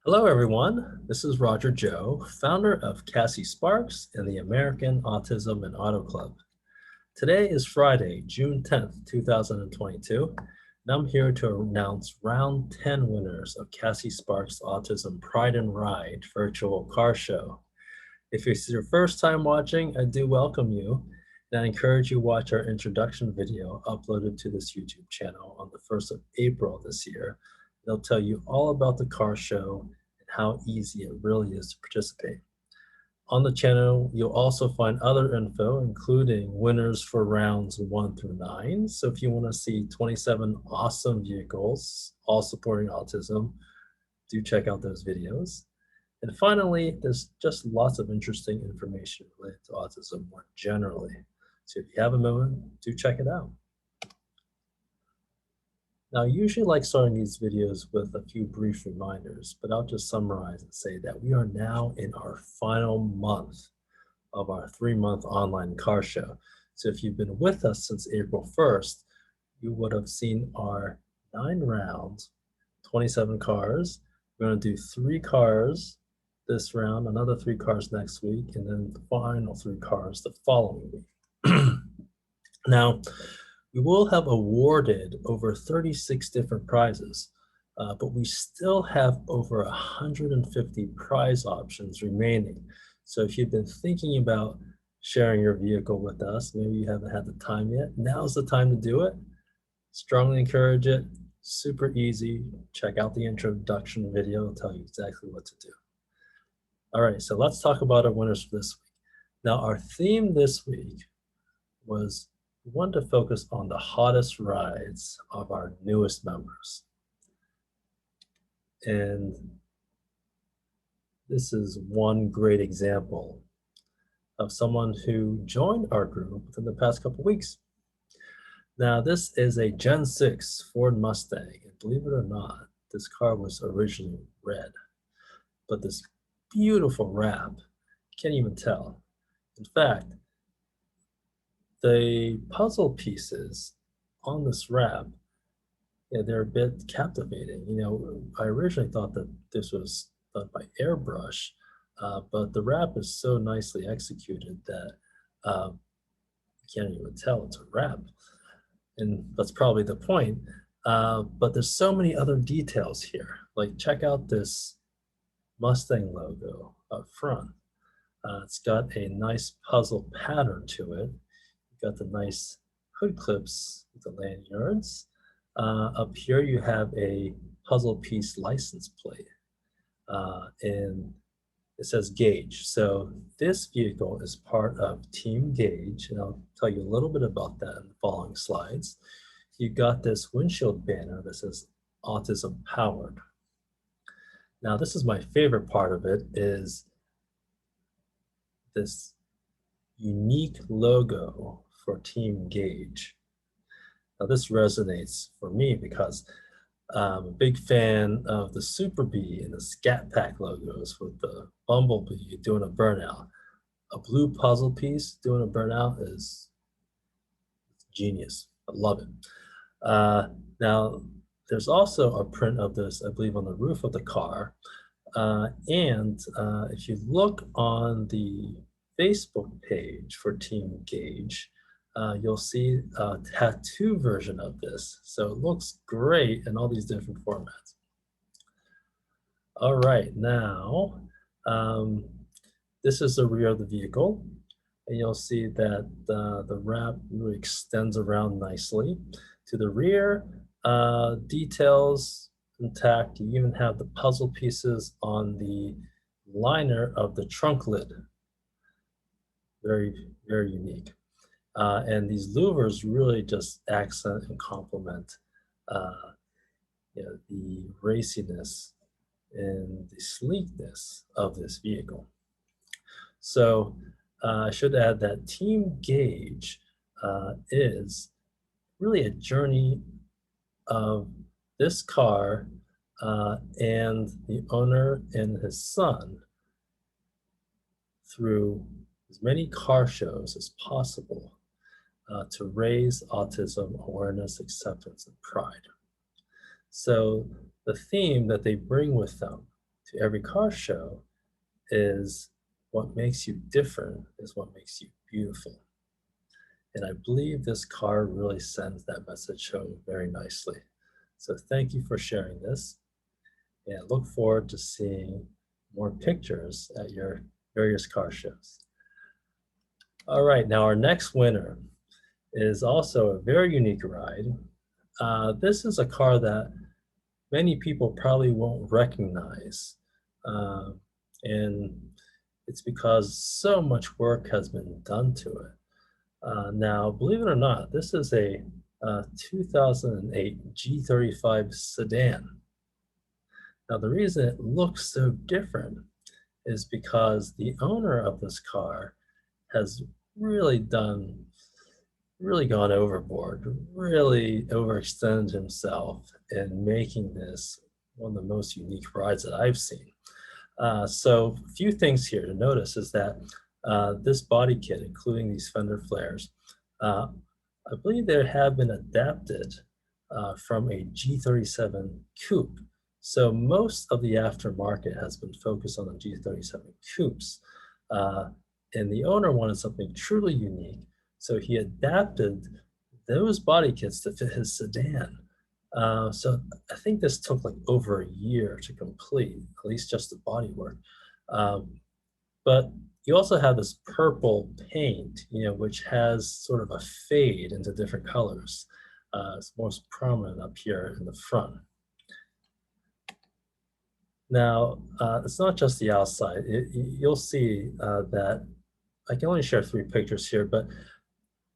Hello, everyone. This is Roger Joe, founder of CASY Sparks and the American Autism and Auto Club. Today is Friday, June 10th, 2022, and I'm here to announce round 10 winners of CASY Sparks Autism Pride and Ride virtual car show. If it's your first time watching, I do welcome you, and I encourage you to watch our introduction video uploaded to this YouTube channel on the 1st of April this year. It'll tell you all about the car show and how easy it really is to participate. On the channel, you'll also find other info, including winners for rounds 1 through 9. So if you want to see 27 awesome vehicles, all supporting autism, do check out those videos. And finally, there's just lots of interesting information related to autism more generally. So if you have a moment, do check it out. Now, I usually like starting these videos with a few brief reminders, but I'll just summarize and say that we are now in our final month of our 3-month online car show. So if you've been with us since April 1st, you would have seen our 9 rounds, 27 cars. We're going to do 3 cars this round, another 3 cars next week, and then the final 3 cars the following week. Now, we will have awarded over 36 different prizes, but we still have over 150 prize options remaining. So if you've been thinking about sharing your vehicle with us, maybe you haven't had the time yet, now's the time to do it. Strongly encourage it, super easy. Check out the introduction video, it'll tell you exactly what to do. All right, so let's talk about our winners for this week. Now, our theme this week was we wanted to focus on the hottest rides of our newest members. And this is one great example of someone who joined our group within the past couple weeks. Now, this is a Gen 6 Ford Mustang, and believe it or not, this car was originally red, but this beautiful wrap, can't even tell. In fact, the puzzle pieces on this wrap, they're a bit captivating. You know, I originally thought that this was done by airbrush, but the wrap is so nicely executed that you can't even tell it's a wrap. And that's probably the point. But there's so many other details here. Like, check out this Mustang logo up front. It's got a nice puzzle pattern to it. You've got the nice hood clips with the lanyards. Up here you have a puzzle piece license plate, and it says Gauge. So this vehicle is part of Team Gauge, and I'll tell you a little bit about that in the following slides. You've got this windshield banner that says Autism Powered. Now, this is my favorite part of it, is this unique logo for Team Gauge. Now, this resonates for me because I'm a big fan of the Super Bee and the Scat Pack logos with the bumblebee doing a burnout. A blue puzzle piece doing a burnout is genius. I love it. Now, there's also a print of this, I believe, on the roof of the car. And if you look on the Facebook page for Team Gauge, you'll see a tattoo version of this. So it looks great in all these different formats. All right, now, this is the rear of the vehicle. And you'll see that the wrap really extends around nicely. To the rear, details intact. You even have the puzzle pieces on the liner of the trunk lid. Very, very unique. And these louvers really just accent and complement the raciness and the sleekness of this vehicle. So I should add that Team Gauge is really a journey of this car and the owner and his son through as many car shows as possible to raise autism awareness, acceptance, and pride. So the theme that they bring with them to every car show is what makes you different is what makes you beautiful. And I believe this car really sends that message home very nicely. So thank you for sharing this, and look forward to seeing more pictures at your various car shows. All right, now our next winner is also a very unique ride. This is a car that many people probably won't recognize. Uh, and it's because so much work has been done to it. Now, believe it or not, this is a 2008 G35 sedan. Now, the reason it looks so different is because the owner of this car has really gone overboard, really overextended himself in making this one of the most unique rides that I've seen. So a few things here to notice is that this body kit, including these fender flares, uh, I believe they have been adapted from a G37 coupe. So most of the aftermarket has been focused on the G37 coupes. And the owner wanted something truly unique. So he adapted those body kits to fit his sedan. So I think this took like over a year to complete, at least just the body work. But you also have this purple paint, which has sort of a fade into different colors. It's most prominent up here in the front. Now, it's not just the outside. You'll see that I can only share 3 pictures here, but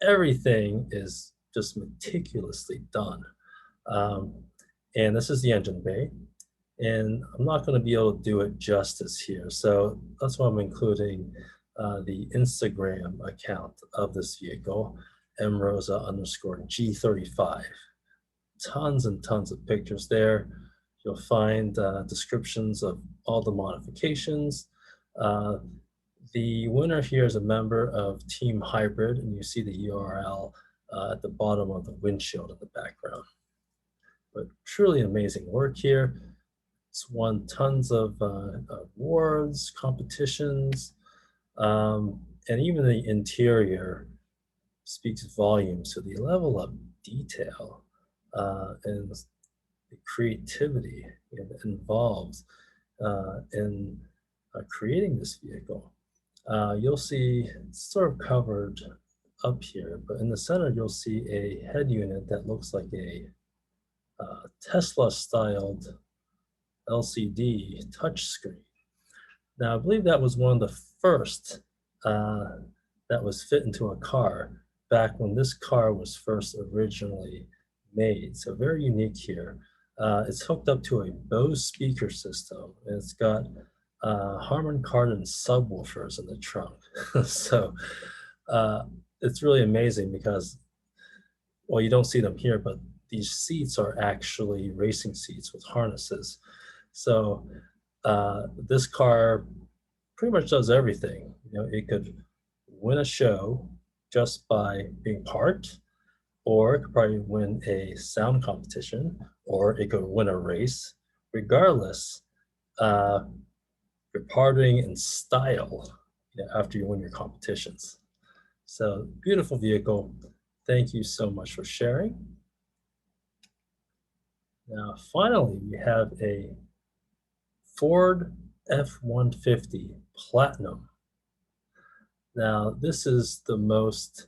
everything is just meticulously done. And this is the engine bay. And I'm not going to be able to do it justice here. So that's why I'm including the Instagram account of this vehicle, mrosa_G35. Tons and tons of pictures there. You'll find descriptions of all the modifications. The winner here is a member of Team Hybrid, and you see the URL at the bottom of the windshield in the background. But truly amazing work here. It's won tons of awards, competitions, and even the interior speaks volumes to the level of detail and the creativity involved in creating this vehicle. You'll see it's sort of covered up here, but in the center you'll see a head unit that looks like a Tesla-styled LCD touchscreen. Now, I believe that was one of the first that was fit into a car back when this car was first originally made. So very unique here. It's hooked up to a Bose speaker system, and it's got Harman Kardon subwoofers in the trunk. So it's really amazing because, well, you don't see them here, but these seats are actually racing seats with harnesses. So this car pretty much does everything. It could win a show just by being parked, or it could probably win a sound competition, or it could win a race. Regardless, you're partying in style after you win your competitions. So beautiful vehicle. Thank you so much for sharing. Now, finally, we have a Ford F-150 Platinum. Now, this is the most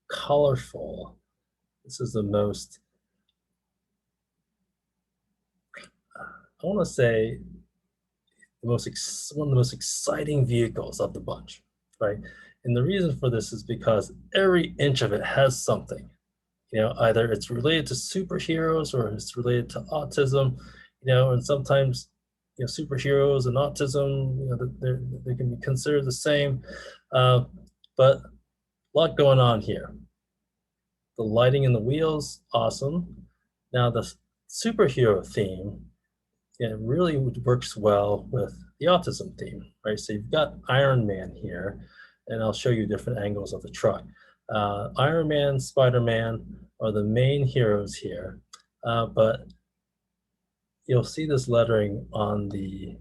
colorful. This is the most, I want to say, one of the most exciting vehicles of the bunch, right? And the reason for this is because every inch of it has something. Either it's related to superheroes or it's related to autism, and sometimes, superheroes and autism, they can be considered the same, but a lot going on here. The lighting in the wheels, awesome. Now the superhero theme, it really works well with the autism theme, right? So you've got Iron Man here, and I'll show you different angles of the truck. Iron Man, Spider-Man are the main heroes here, but you'll see this lettering on the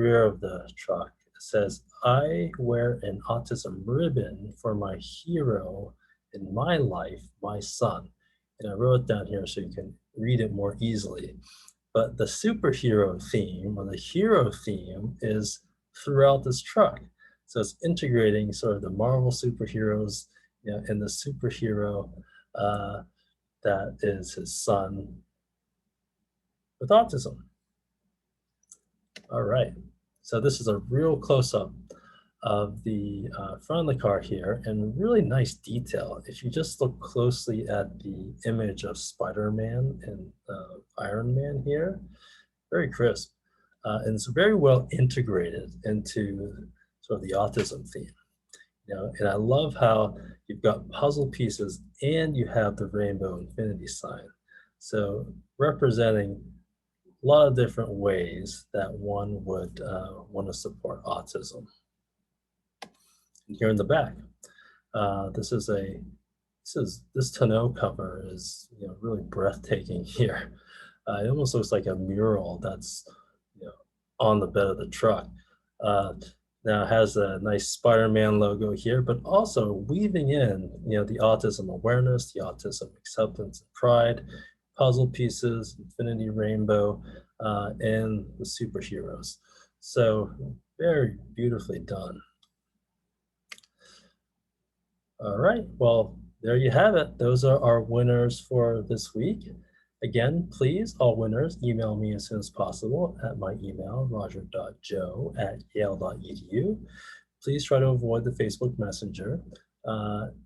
rear of the truck. It says, "I wear an autism ribbon for my hero in my life, my son." And I wrote it down here so you can read it more easily. But the superhero theme or the hero theme is throughout this truck. So it's integrating sort of the Marvel superheroes, you know, and the superhero uh, that is his son with autism. All right. So this is a real close-up of the front of the car here, and really nice detail. If you just look closely at the image of Spider-Man and Iron Man here, very crisp. And it's very well integrated into sort of the autism theme. You know, and I love how you've got puzzle pieces and you have the rainbow infinity sign. So representing a lot of different ways that one would want to support autism. And here in the back, this tonneau cover is, you know, really breathtaking here. It almost looks like a mural that's, you know, on the bed of the truck. Uh, Now it has a nice Spider-Man logo here, but also weaving in, you know, the autism awareness, the autism acceptance and pride, puzzle pieces, infinity rainbow, and the superheroes. So very beautifully done. All right, well, there you have it. Those are our winners for this week. Again, please, all winners, email me as soon as possible at my email, roger.joe@yale.edu. Please try to avoid the Facebook Messenger.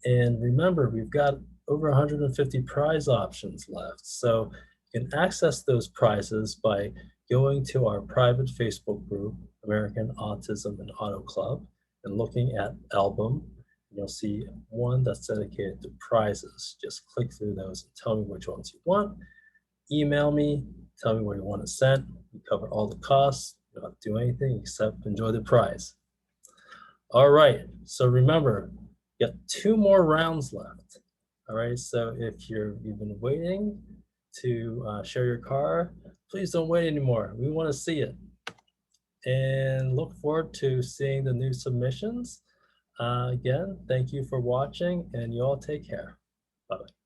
And remember, we've got over 150 prize options left. So you can access those prizes by going to our private Facebook group, American Autism and Auto Club, and looking at album. You'll see one that's dedicated to prizes. Just click through those and tell me which ones you want. Email me, tell me where you want it sent. We cover all the costs. You don't have to do anything except enjoy the prize. All right, so remember, you got 2 more rounds left. All right, so if you've been waiting to share your car, please don't wait anymore. We want to see it. And look forward to seeing the new submissions. Again, thank you for watching, and you all take care. Bye-bye.